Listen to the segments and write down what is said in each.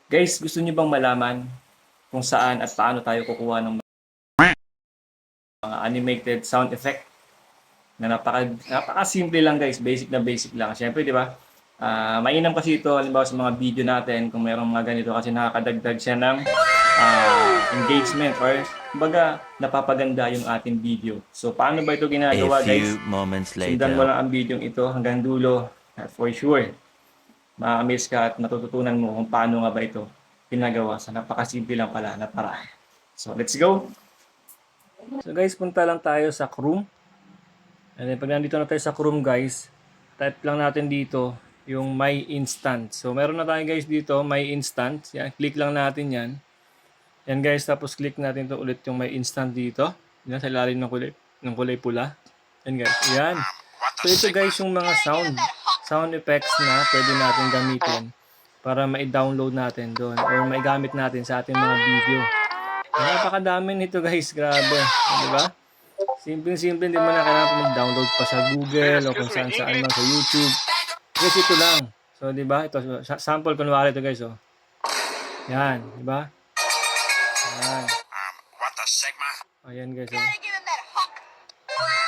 Guys, gusto niyo bang malaman kung saan at paano tayo kukuha ng mga animated sound effect na napaka-simple lang guys, basic na basic lang. Siyempre, di ba? Mainam kasi ito halimbawa sa mga video natin kung mayroong mga ganito kasi nakakadagdag siya ng engagement or kumbaga napapaganda yung ating video. So paano ba ito A ginagawa guys? few moments Sundan mo later. lang ang video ito hanggang dulo at for sure ma-amaze ka at matututunan mo kung paano nga ba ito ginagawa sa napakasimple lang pala na paraan. So let's go! So guys, punta lang tayo sa Chrome. And then pag nandito na tayo sa Chrome guys, type lang natin dito yung My Instance. So meron na tayo guys dito, My Instance. Yan, click lang natin yan. Yan guys, tapos click natin to ulit yung My Instance dito. Yan, sa ilalim ng kulay pula. Yan guys, yan. So ito guys yung mga sound effects na pwede natin gamitin para ma-download natin doon or maigamit natin sa ating mga video. Napakadami nito guys, grabe. Di ba? Simple-simple, hindi mo na kailangan mag-download pa sa Google o kung saan-saan man sa YouTube. Guys, ito lang. So, di ba? Ito, sample kunwari ito guys, oh. Yan, di ba? Yan. Ayan guys, oh.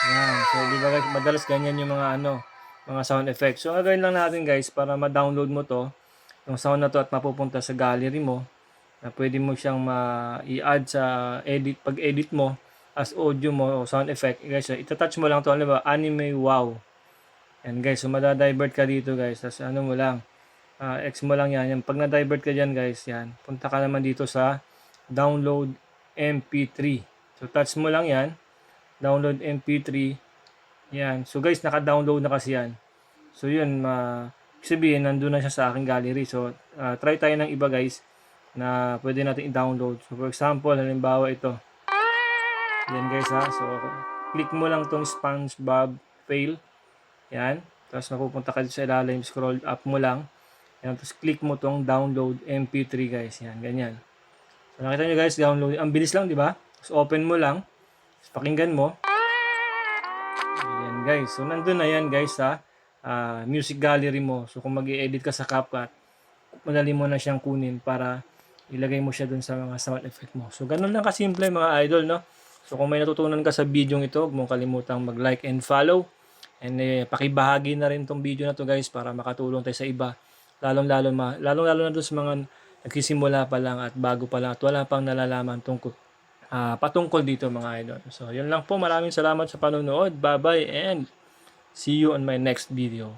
Yan. So, di ba guys, madalas ganyan yung mga sound effects. So, gagawin lang natin guys para ma-download mo to, yung sound na to at mapupunta sa gallery mo, na pwede mo siyang i-add sa pag-edit mo as audio mo o sound effect. Guys, so, itatouch mo lang to, ano ba? Anime Wow. Yan guys, so madadivert ka dito guys. Tapos ano mo lang, X mo lang yan. Pag na-divert ka dyan guys, yan. Punta ka naman dito sa download MP3. So touch mo lang yan. Download MP3. Yan. So guys, naka-download na kasi yan. So yun, sabihin, nandun na siya sa aking gallery. So try tayo ng iba guys na pwede natin i-download. So for example, halimbawa ito. Yan guys ha. So click mo lang tong SpongeBob fail. Yan. Tapos mapupunta ka dito sa ilalim, scroll up mo lang. Yan. Tapos click mo tong download MP3 guys. Yan, ganyan. So nakita nyo guys, download. Ang bilis lang, di ba? So open mo lang. Tapos pakinggan mo. Yan guys. So nandun na yan guys sa music gallery mo. So kung mag-i-edit ka sa CapCut, madali mo na siyang kunin para ilagay mo siya dun sa mga sound effect mo. So ganun lang kasimple mga idol, no? So kung may natutunan ka sa video ito, huwag mong kalimutang mag-like and follow. And pakibahagi na rin tong video na to guys para makatulong tayo sa iba. Lalong-lalo na doon sa mga nagsisimula pa lang at bago pa lang at wala pang nalalaman patungkol dito mga idol. So yun lang po. Maraming salamat sa panonood. Bye-bye and see you on my next video.